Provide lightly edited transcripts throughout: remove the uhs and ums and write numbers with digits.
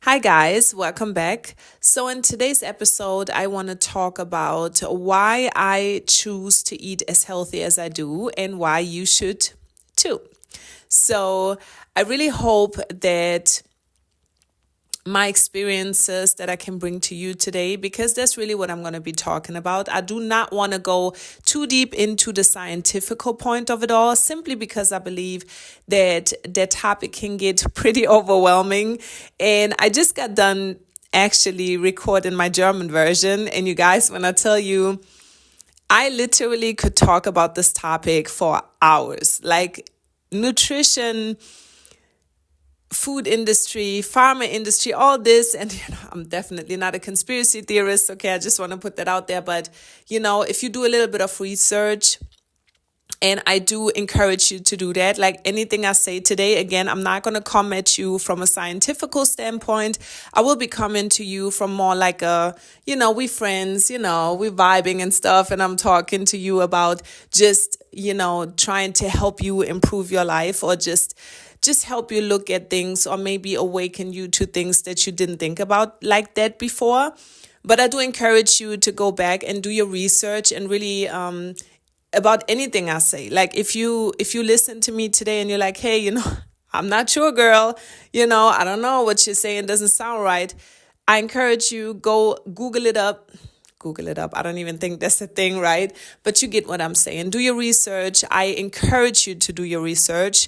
Hi, guys, welcome back. So, in today's episode, I want to talk about why I choose to eat as healthy as I do and why you should too. So, I really hope that my experiences that I can bring to you today, because that's really what I'm going to be talking about. I do not want to go too deep into the scientifical point of it all, simply because I believe that that topic can get pretty overwhelming. And I just got done actually recording my German version. And you guys, when I tell you, I literally could talk about this topic for hours. Like nutrition, food industry, pharma industry, all this. And, I'm definitely not a conspiracy theorist. Okay, I just want to put that out there. But, if you do a little bit of research, and I do encourage you to do that. Like anything I say today, again, I'm not going to come at you from a scientific standpoint. I will be coming to you from more like we friends, we vibing and stuff. And I'm talking to you about just, trying to help you improve your life or just help you look at things or maybe awaken you to things that you didn't think about like that before. But I do encourage you to go back and do your research and really about anything I say. Like if you listen to me today and you're like, hey, I'm not sure, girl, I don't know what you're saying doesn't sound right. I encourage you, go Google it up. I don't even think that's a thing, right? But you get what I'm saying. Do your research. I encourage you to do your research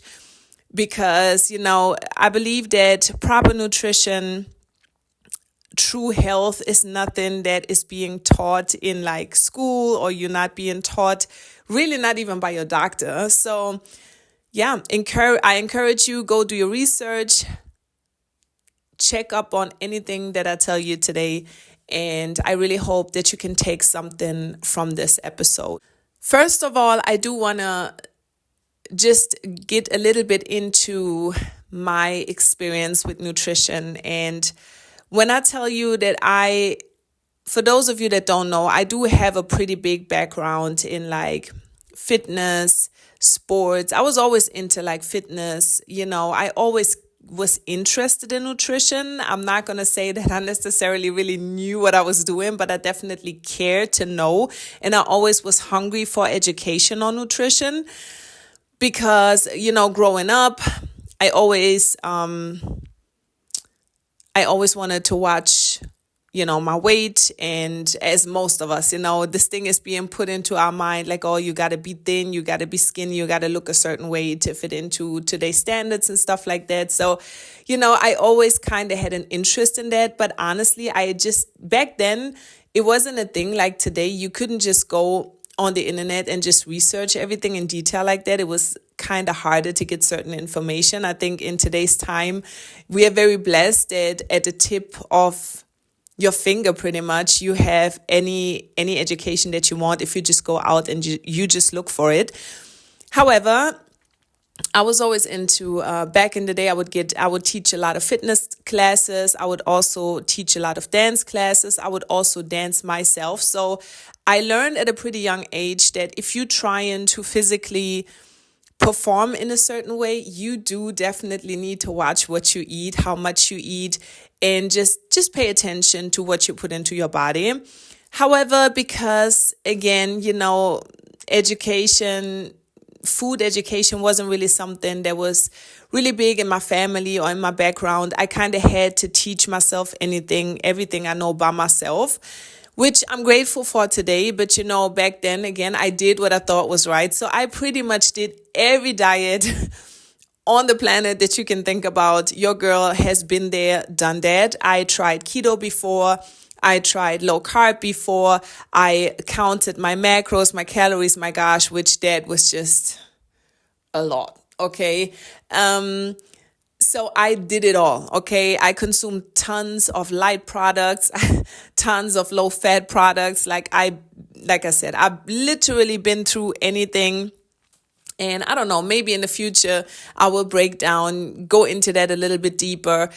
because, I believe that proper nutrition, true health is nothing that is being taught in like school, or you're not being taught, really not even by your doctor. So yeah, I encourage you, go do your research, check up on anything that I tell you today. And I really hope that you can take something from this episode. First of all, I do want to just get a little bit into my experience with nutrition. And when I tell you that for those of you that don't know, I do have a pretty big background in like fitness, sports. I was always into like fitness, I always was interested in nutrition. I'm not going to say that I necessarily really knew what I was doing, but I definitely cared to know. And I always was hungry for education on nutrition because, growing up, I always wanted to watch, my weight. And as most of us, this thing is being put into our mind like, oh, you got to be thin, you got to be skinny, you got to look a certain way to fit into today's standards and stuff like that. So, I always kind of had an interest in that. But honestly, back then, it wasn't a thing like today. You couldn't just go on the internet and just research everything in detail like that. It was kind of harder to get certain information. I think in today's time, we are very blessed that at the tip of your finger, pretty much, you have any education that you want if you just go out and you just look for it. However, I was always into, back in the day, I would teach a lot of fitness classes. I would also teach a lot of dance classes. I would also dance myself. So I learned at a pretty young age that if you're trying to physically perform in a certain way, you do definitely need to watch what you eat, how much you eat, and just pay attention to what you put into your body. However, because again, food education wasn't really something that was really big in my family or in my background. I kind of had to teach myself everything I know by myself, which I'm grateful for today. But, back then, again, I did what I thought was right. So I pretty much did every diet on the planet that you can think about. Your girl has been there, done that. I tried keto before. I tried low carb before. I counted my macros, my calories, my gosh, which that was just a lot. Okay. So I did it all. Okay. I consumed tons of light products, tons of low fat products. Like I said, I've literally been through anything. And I don't know, maybe in the future, I will go into that a little bit deeper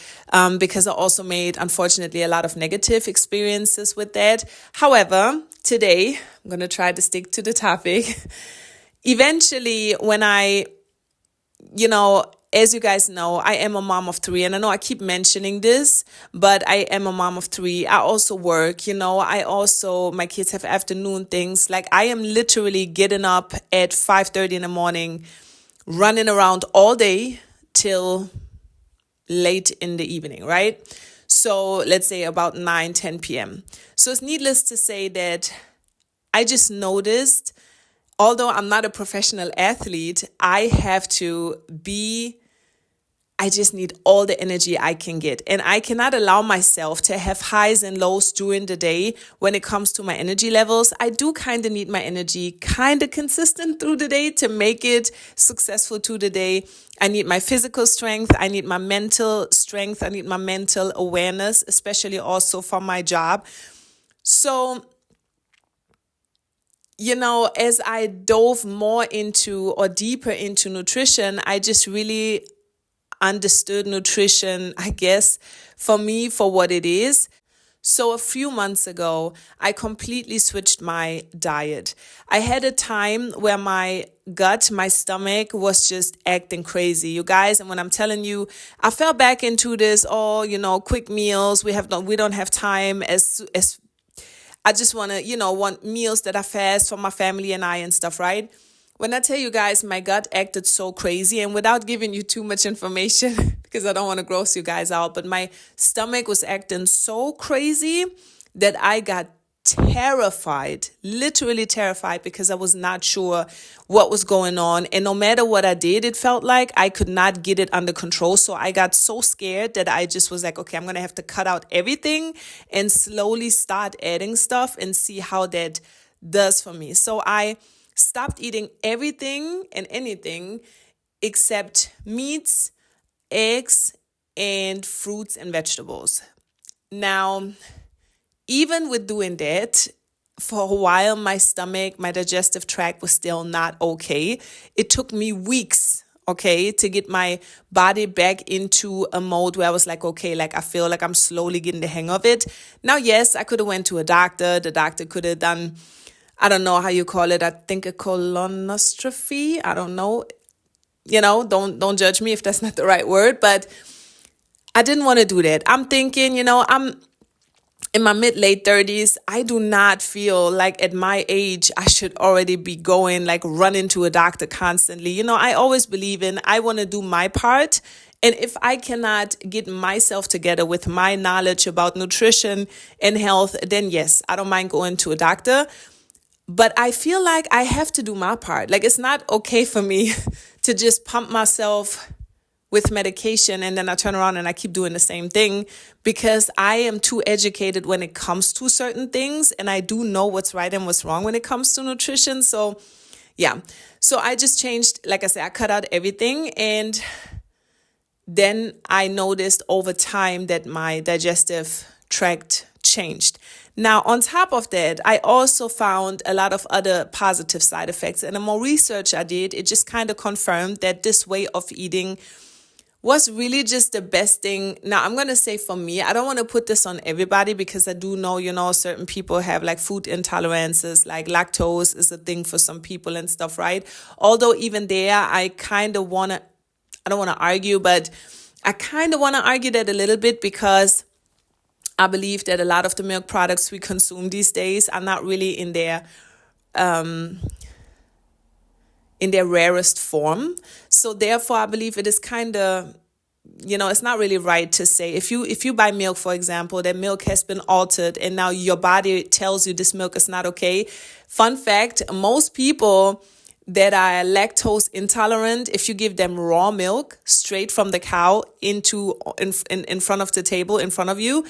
because I also made, unfortunately, a lot of negative experiences with that. However, today, I'm going to try to stick to the topic. Eventually, when I, as you guys know, I am a mom of three, and I know I keep mentioning this, but I am a mom of three. I also work, my kids have afternoon things. Like, I am literally getting up at 5:30 in the morning, running around all day till late in the evening, right? So let's say about 9, 10 p.m. So it's needless to say that I just noticed, although I'm not a professional athlete, I just need all the energy I can get. And I cannot allow myself to have highs and lows during the day when it comes to my energy levels. I do kind of need my energy kind of consistent through the day to make it successful through the day. I need my physical strength. I need my mental strength. I need my mental awareness, especially also for my job. So, as I dove more into or deeper into nutrition, I just really understood nutrition, I guess, for me, for what it is. So a few months ago, I completely switched my diet. I had a time where my gut, my stomach was just acting crazy, you guys. And when I'm telling you, I fell back into this, quick meals. We don't have time as I just want meals that are fast for my family and I and stuff, right? When I tell you guys, my gut acted so crazy, and without giving you too much information, because I don't want to gross you guys out, but my stomach was acting so crazy that I got terrified, literally terrified, because I was not sure what was going on. And no matter what I did, it felt like I could not get it under control. So I got so scared that I just was like, okay, I'm going to have to cut out everything and slowly start adding stuff and see how that does for me. So I stopped eating everything and anything except meats, eggs, and fruits and vegetables. Now, even with doing that, for a while, my stomach, my digestive tract was still not okay. It took me weeks, okay, to get my body back into a mode where I was like, okay, like I feel like I'm slowly getting the hang of it. Now, yes, I could have went to a doctor. The doctor could have done, I don't know how you call it. I think a colonoscopy. I don't know. Don't judge me if that's not the right word, but I didn't want to do that. I'm thinking, I'm in my late 30s. I do not feel like at my age, I should already be going, like running to a doctor constantly. I always believe I want to do my part. And if I cannot get myself together with my knowledge about nutrition and health, then yes, I don't mind going to a doctor. But I feel like I have to do my part. Like, it's not okay for me to just pump myself with medication and then I turn around and I keep doing the same thing, because I am too educated when it comes to certain things, and I do know what's right and what's wrong when it comes to nutrition. So yeah, so I just changed, like I said, I cut out everything, and then I noticed over time that my digestive tract changed. Now, on top of that, I also found a lot of other positive side effects. And the more research I did, it just kind of confirmed that this way of eating was really just the best thing. Now, I'm going to say for me, I don't want to put this on everybody, because I do know, certain people have like food intolerances, like lactose is a thing for some people and stuff, right? Although even there, I don't want to argue, but I kind of want to argue that a little bit, because I believe that a lot of the milk products we consume these days are not really in their rarest form. So therefore, I believe it is kind of, it's not really right to say, if you buy milk, for example, that milk has been altered and now your body tells you this milk is not okay. Fun fact, most people that are lactose intolerant, if you give them raw milk straight from the cow in front of the table in front of you,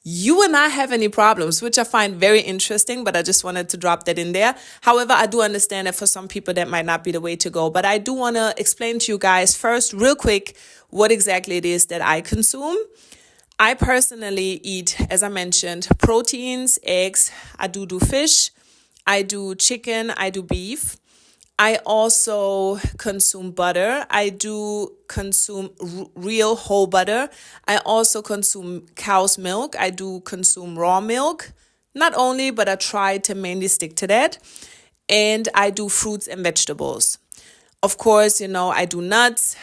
you will not have any problems, which I find very interesting, but I just wanted to drop that in there. However, I do understand that for some people that might not be the way to go, but I do want to explain to you guys first, real quick, what exactly it is that I consume. I personally eat, as I mentioned, proteins, eggs. I do fish. I do chicken. I do beef. I also consume butter. I do consume real whole butter. I also consume cow's milk. I do consume raw milk. Not only, but I try to mainly stick to that. And I do fruits and vegetables. Of course, I do nuts.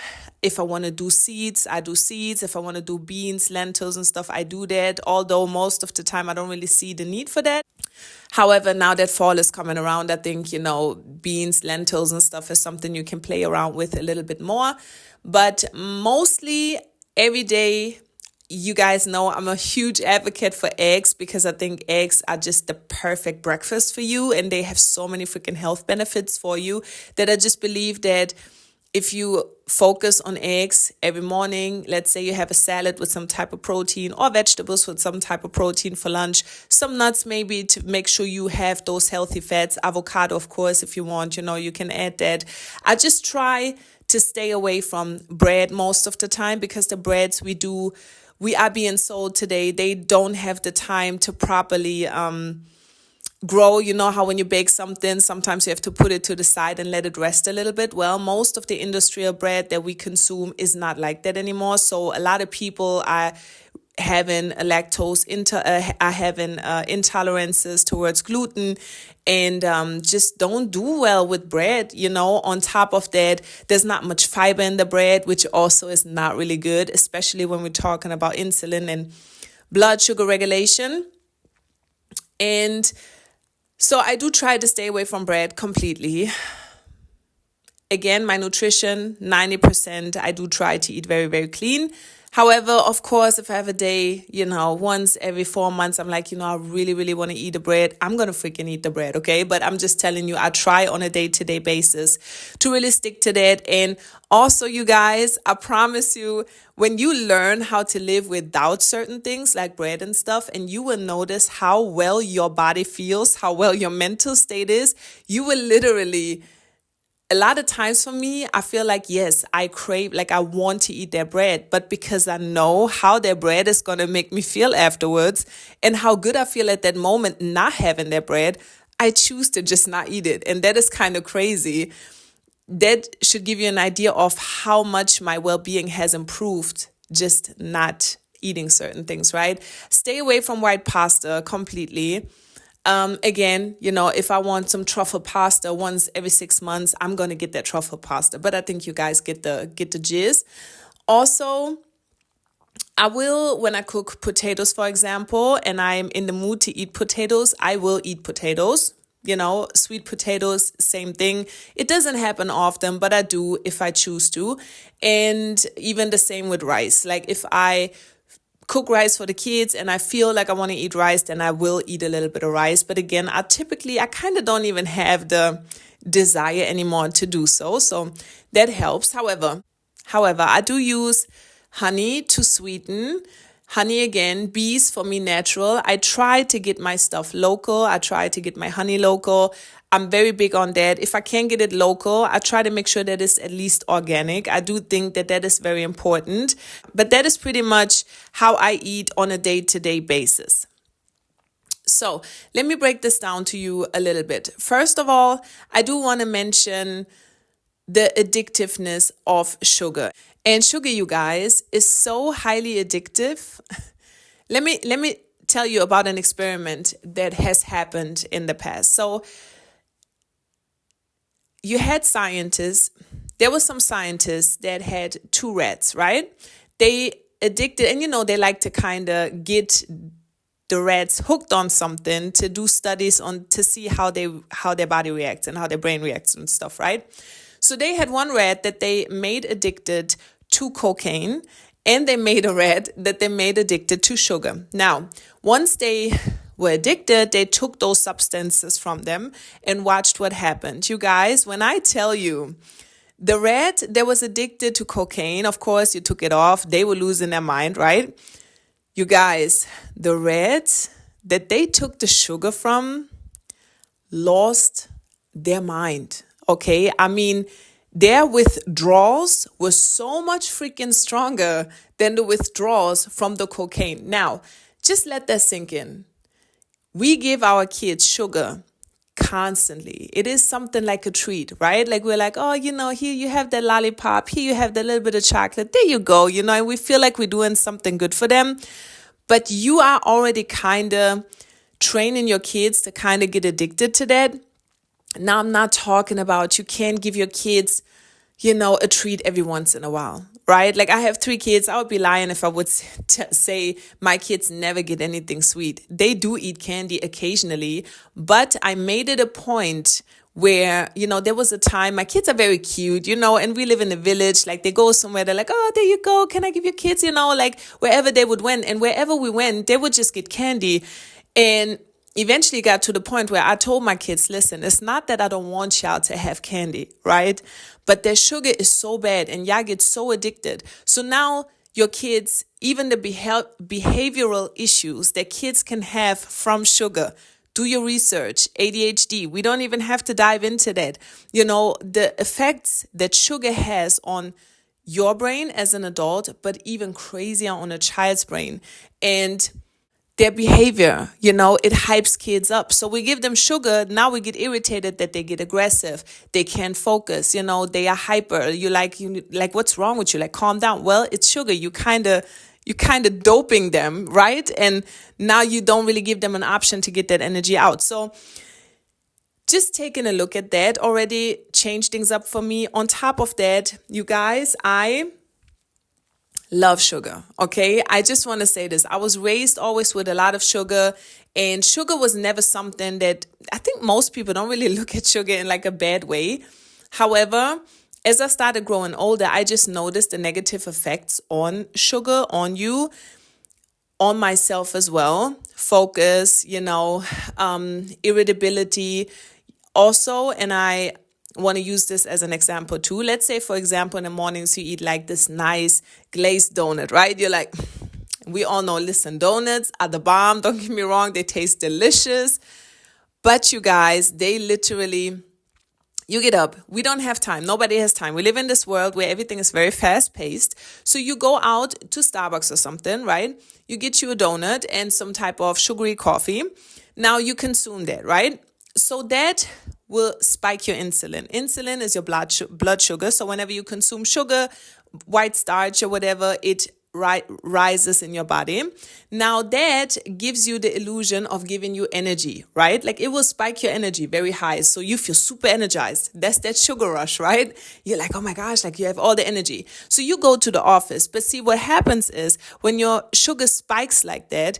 If I want to do seeds, I do seeds. If I want to do beans, lentils and stuff, I do that. Although most of the time I don't really see the need for that. However, now that fall is coming around, I think, beans, lentils and stuff is something you can play around with a little bit more. But mostly every day, you guys know I'm a huge advocate for eggs because I think eggs are just the perfect breakfast for you, and they have so many freaking health benefits for you that I just believe that if you focus on eggs every morning, let's say you have a salad with some type of protein or vegetables with some type of protein for lunch, some nuts maybe to make sure you have those healthy fats, avocado, of course, if you want, you can add that. I just try to stay away from bread most of the time because the breads we are being sold today, they don't have the time to properly grow. You know how when you bake something, sometimes you have to put it to the side and let it rest a little bit. Well, most of the industrial bread that we consume is not like that anymore. So a lot of people are having intolerances towards gluten and just don't do well with bread. On top of that, there's not much fiber in the bread, which also is not really good, especially when we're talking about insulin and blood sugar regulation. And so I do try to stay away from bread completely. Again, my nutrition, 90%, I do try to eat very, very clean. However, of course, if I have a day, once every 4 months, I'm like, I really, really want to eat the bread, I'm going to freaking eat the bread, okay? But I'm just telling you, I try on a day-to-day basis to really stick to that. And also, you guys, I promise you, when you learn how to live without certain things like bread and stuff, and you will notice how well your body feels, how well your mental state is, you will literally... A lot of times for me, I feel like, yes, I crave, like I want to eat their bread, but because I know how their bread is going to make me feel afterwards and how good I feel at that moment not having their bread, I choose to just not eat it. And that is kind of crazy. That should give you an idea of how much my well-being has improved just not eating certain things, right? Stay away from white pasta completely. Again, if I want some truffle pasta once every 6 months, I'm going to get that truffle pasta. But I think you guys get the gist. Also, I will, when I cook potatoes, for example, and I'm in the mood to eat potatoes, I will eat potatoes. Sweet potatoes, same thing. It doesn't happen often, but I do if I choose to. And even the same with rice. Like if I cook rice for the kids and I feel like I want to eat rice, then I will eat a little bit of rice. But again, I kind of don't even have the desire anymore to do so. So that helps. However, I do use honey to sweeten. Honey, again, bees for me natural. I try to get my stuff local. I try to get my honey local. I'm very big on that. If I can't get it local, I try to make sure that it's at least organic. I do think that is very important. But that is pretty much how I eat on a day-to-day basis. So let me break this down to you a little bit. First of all, I do want to mention the addictiveness of sugar. And sugar, you guys, is so highly addictive. Let me tell you about an experiment that has happened in the past. So you had there were some scientists that had 2 rats, right? They addicted, and they like to kind of get the rats hooked on something to do studies on to see how their body reacts and how their brain reacts and stuff, right? So they had one rat that they made addicted to cocaine, and they made a rat that they made addicted to sugar. Now, once they were addicted, they took those substances from them and watched what happened. You guys, when I tell you, the rat that was addicted to cocaine, of course, you took it off. They were losing their mind, right? You guys, the rat that they took the sugar from lost their mind, okay? I mean, their withdrawals were so much freaking stronger than the withdrawals from the cocaine. Now, just let that sink in. We give our kids sugar constantly. It is something like a treat, right? Like we're like, oh, here you have that lollipop, here you have that little bit of chocolate, there you go, and we feel like we're doing something good for them. But you are already kind of training your kids to kind of get addicted to that. Now, I'm not talking about you can't give your kids a treat every once in a while, right? Like I have 3 kids. I would be lying if I would say my kids never get anything sweet. They do eat candy occasionally, but I made it a point where, there was a time, my kids are very cute, and we live in a village. Like they go somewhere, they're like, oh, there you go. Can I give you kids? Like wherever they would went, and wherever we went, they would just get candy. And eventually got to the point where I told my kids, listen, it's not that I don't want y'all to have candy, right? But their sugar is so bad and y'all get so addicted. So now your kids, even the behavioral issues that kids can have from sugar, do your research, ADHD. We don't even have to dive into that. The effects that sugar has on your brain as an adult, but even crazier on a child's brain. And their behavior, it hypes kids up. So we give them sugar. Now we get irritated that they get aggressive. They can't focus. They are hyper. You like, what's wrong with you? Like, calm down. Well, it's sugar. You kind of doping them, right? And now you don't really give them an option to get that energy out. So just taking a look at that already changed things up for me. On top of that, you guys, I love sugar. Okay. I just want to say this. I was raised always with a lot of sugar, and sugar was never something that I think most people don't really look at sugar in like a bad way. However, as I started growing older, I just noticed the negative effects on sugar, on you, on myself as well. Focus, irritability also. And I want to use this as an example too. Let's say, for example, in the mornings you eat like this nice glazed donut, right? You're like, we all know, listen, donuts are the bomb. Don't get me wrong. They taste delicious. But you guys, they literally, you get up. We don't have time. Nobody has time. We live in this world where everything is very fast paced. So you go out to Starbucks or something, right? You get you a donut and some type of sugary coffee. Now you consume that, right? So that will spike your insulin. Insulin is your blood sugar. So whenever you consume sugar, white starch or whatever, it rises in your body. Now that gives you the illusion of giving you energy, right? Like it will spike your energy very high. So you feel super energized. That's that sugar rush, right? You're like, oh my gosh, like you have all the energy. So you go to the office. But see, what happens is when your sugar spikes like that,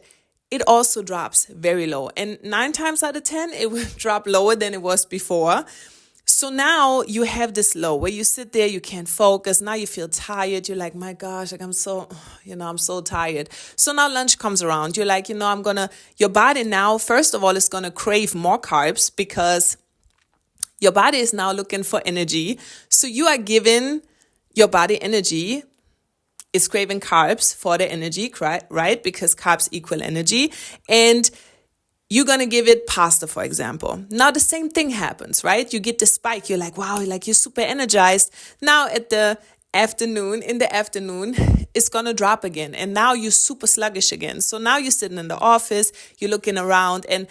it also drops very low. And 9 times out of 10, it will drop lower than it was before. So now you have this low where you sit there, you can't focus. Now you feel tired. You're like, my gosh, like I'm so tired. So now lunch comes around. You're like, your body now, first of all, is going to crave more carbs because your body is now looking for energy. So you are giving your body energy. It's craving carbs for the energy, right? Because carbs equal energy. And you're going to give it pasta, for example. Now the same thing happens, right? You get the spike. You're like, wow, like you're super energized. Now in the afternoon, it's going to drop again. And now you're super sluggish again. So now you're sitting in the office, you're looking around, and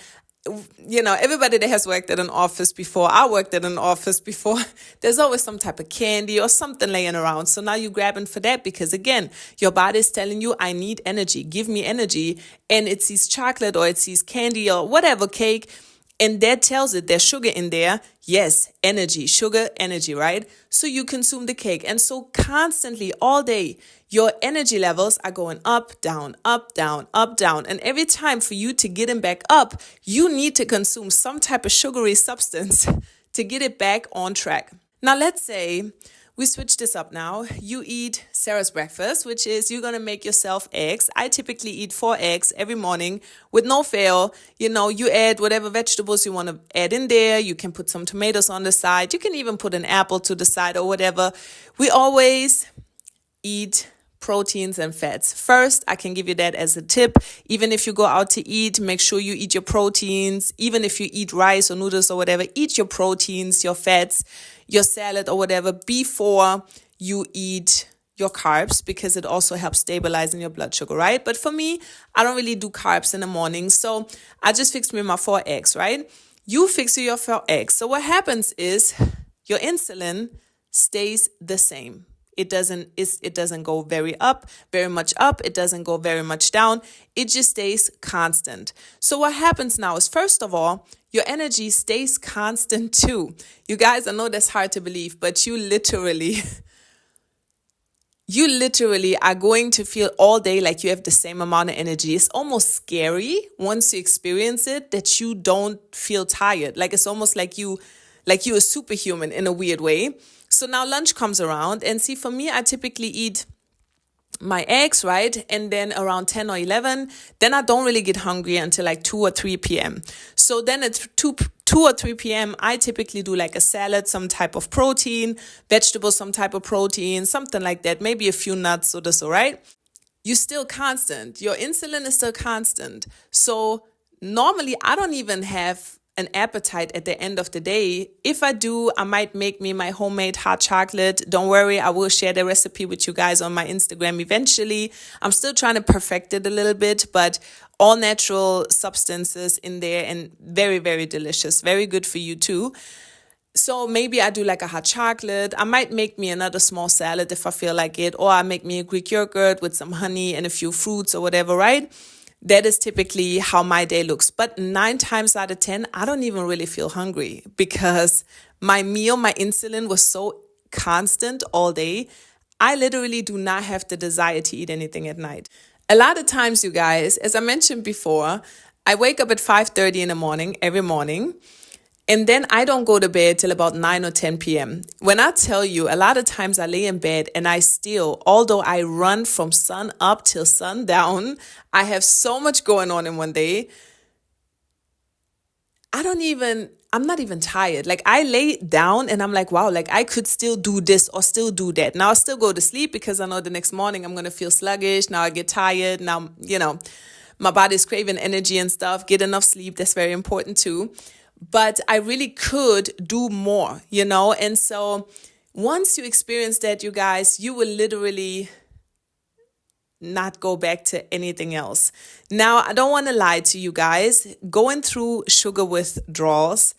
everybody that has worked at an office before, I worked at an office before, there's always some type of candy or something laying around. So now you're grabbing for that because, again, your body is telling you, I need energy. Give me energy. And it sees chocolate or it sees candy or whatever, cake. And that tells it there's sugar in there. Yes, energy, sugar, energy, right? So you consume the cake. And so constantly all day, your energy levels are going up, down, up, down, up, down. And every time for you to get them back up, you need to consume some type of sugary substance to get it back on track. Now, let's say we switch this up now. You eat Sarah's breakfast, which is you're going to make yourself eggs. I typically eat 4 eggs every morning with no fail. You add whatever vegetables you want to add in there. You can put some tomatoes on the side. You can even put an apple to the side or whatever. We always eat proteins and fats first. I can give you that as a tip. Even if you go out to eat, make sure you eat your proteins. Even if you eat rice or noodles or whatever, eat your proteins, your fats, your salad or whatever before you eat your carbs, because it also helps stabilizing your blood sugar, right? But for me, I don't really do carbs in the morning. So I just fixed me my 4 eggs, right? You fix your 4 eggs. So what happens is your insulin stays the same. It doesn't go very much up. It doesn't go very much down. It just stays constant. So what happens now is, first of all, your energy stays constant too. You guys, I know that's hard to believe, but you literally are going to feel all day like you have the same amount of energy. It's almost scary once you experience it that you don't feel tired. Like it's almost like you're a superhuman in a weird way. So now lunch comes around, and see, for me, I typically eat my eggs, right? And then around 10 or 11, then I don't really get hungry until like 2 or 3 p.m. So then at 2 or 3 p.m., I typically do like a salad, some type of protein, vegetables, some type of protein, something like that, maybe a few nuts or this, all right? You're still constant. Your insulin is still constant. So normally I don't even have an appetite at the end of the day. If I do, I might make me my homemade hot chocolate. Don't worry, I will share the recipe with you guys on my Instagram eventually. I'm still trying to perfect it a little bit, but all natural substances in there and very, very delicious. Very good for you too. So maybe I do like a hot chocolate. I might make me another small salad if I feel like it, or I make me a Greek yogurt with some honey and a few fruits or whatever, right? That is typically how my day looks. But 9 times out of 10, I don't even really feel hungry because my insulin was so constant all day. I literally do not have the desire to eat anything at night. A lot of times, you guys, as I mentioned before, I wake up at 5:30 in the morning, every morning. And then I don't go to bed till about 9 or 10 p.m. When I tell you, a lot of times I lay in bed and I still, although I run from sun up till sundown, I have so much going on in one day. I'm not even tired. Like I lay down and I'm like, wow, like I could still do this or still do that. Now I still go to sleep because I know the next morning I'm going to feel sluggish. Now I get tired. Now, my body's craving energy and stuff. Get enough sleep. That's very important too. But I really could do more, And so once you experience that, you guys, you will literally not go back to anything else. Now, I don't want to lie to you guys. Going through sugar withdrawals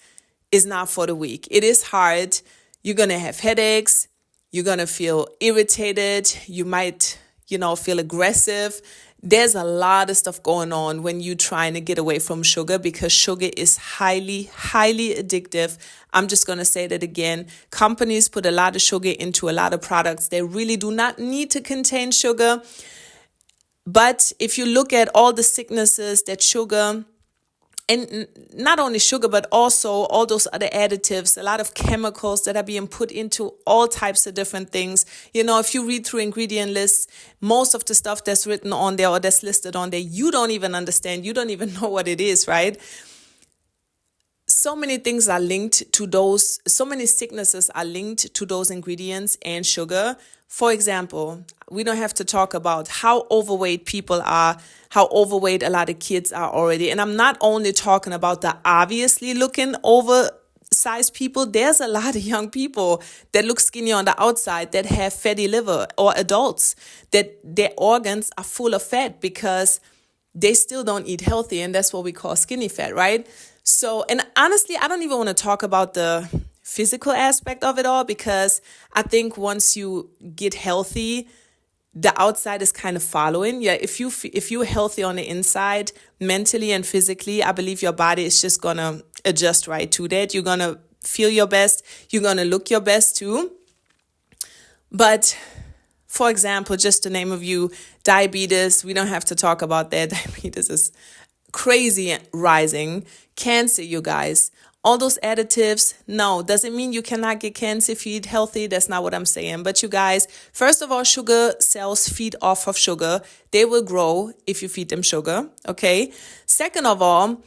is not for the weak. It is hard. You're going to have headaches. You're going to feel irritated. You might, feel aggressive. There's a lot of stuff going on when you're trying to get away from sugar because sugar is highly, highly addictive. I'm just going to say that again. Companies put a lot of sugar into a lot of products. They really do not need to contain sugar. But if you look at all the sicknesses that sugar, and not only sugar, but also all those other additives, a lot of chemicals that are being put into all types of different things. If you read through ingredient lists, most of the stuff that's written on there or that's listed on there, you don't even understand. You don't even know what it is, right? So many things are linked to those, so many sicknesses are linked to those ingredients and sugar. For example, we don't have to talk about how overweight people are, how overweight a lot of kids are already. And I'm not only talking about the obviously looking oversized people. There's a lot of young people that look skinny on the outside that have fatty liver, or adults that their organs are full of fat because they still don't eat healthy. And that's what we call skinny fat, right? So, and honestly, I don't even want to talk about the physical aspect of it all because I think once you get healthy, the outside is kind of following. Yeah, if you're healthy on the inside, mentally and physically, I believe your body is just gonna adjust right to that. You're gonna feel your best. You're gonna look your best too. But for example, just to name a few, diabetes, we don't have to talk about that. Diabetes is crazy rising. Cancer, you guys. All those additives, no, doesn't mean you cannot get cancer if you eat healthy. That's not what I'm saying. But you guys, first of all, sugar cells feed off of sugar. They will grow if you feed them sugar, okay? Second of all,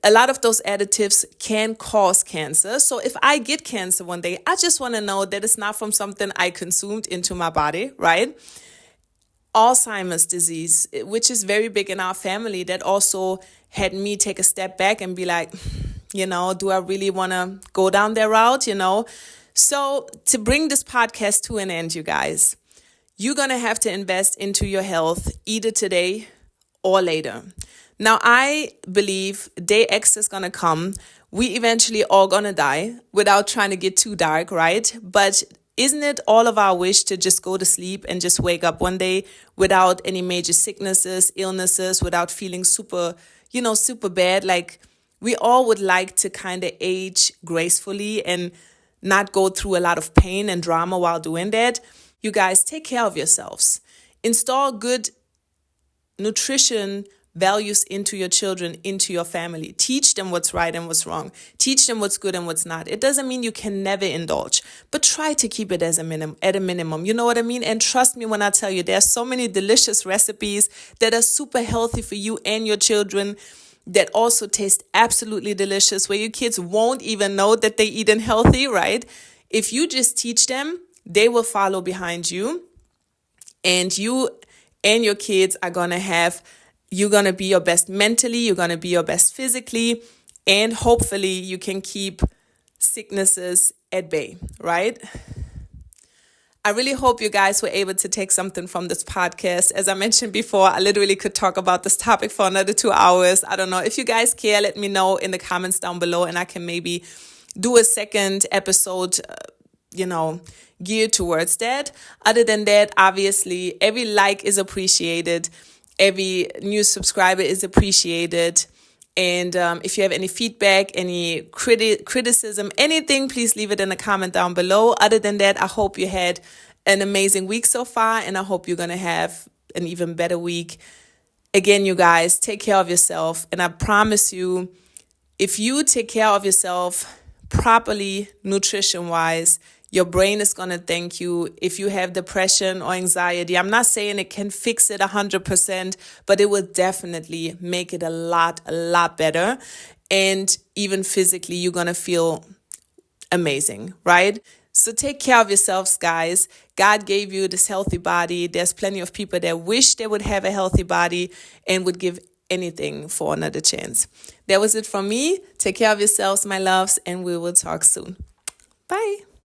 a lot of those additives can cause cancer. So if I get cancer one day, I just want to know that it's not from something I consumed into my body, right? Alzheimer's disease, which is very big in our family, that also had me take a step back and be like, do I really want to go down that route, So to bring this podcast to an end, you guys, you're going to have to invest into your health either today or later. Now, I believe day X is going to come. We eventually all going to die without trying to get too dark, right? But Isn't it all of our wish to just go to sleep and just wake up one day without any major sicknesses, illnesses, without feeling super, super bad? Like, we all would like to kind of age gracefully and not go through a lot of pain and drama while doing that. You guys, take care of yourselves. Install good nutrition values into your children, into your family. Teach them what's right and what's wrong. Teach them what's good and what's not. It doesn't mean you can never indulge, but try to keep it at a minimum. You know what I mean? And trust me when I tell you, there's so many delicious recipes that are super healthy for you and your children that also taste absolutely delicious, where your kids won't even know that they're eating healthy, right? If you just teach them, they will follow behind you, and you and your kids are going to you're going to be your best mentally, you're going to be your best physically, and hopefully you can keep sicknesses at bay, right? I really hope you guys were able to take something from this podcast. As I mentioned before, I literally could talk about this topic for another 2 hours. I don't know. If you guys care, let me know in the comments down below, and I can maybe do a second episode, geared towards that. Other than that, obviously, every like is appreciated. Every new subscriber is appreciated. And if you have any feedback, any criticism, anything, please leave it in a comment down below. Other than that, I hope you had an amazing week so far, and I hope you're going to have an even better week. Again, you guys, take care of yourself. And I promise you, if you take care of yourself properly, nutrition-wise, your brain is going to thank you. If you have depression or anxiety, I'm not saying it can fix it 100%, but it will definitely make it a lot better. And even physically, you're going to feel amazing, right? So take care of yourselves, guys. God gave you this healthy body. There's plenty of people that wish they would have a healthy body and would give anything for another chance. That was it from me. Take care of yourselves, my loves, and we will talk soon. Bye.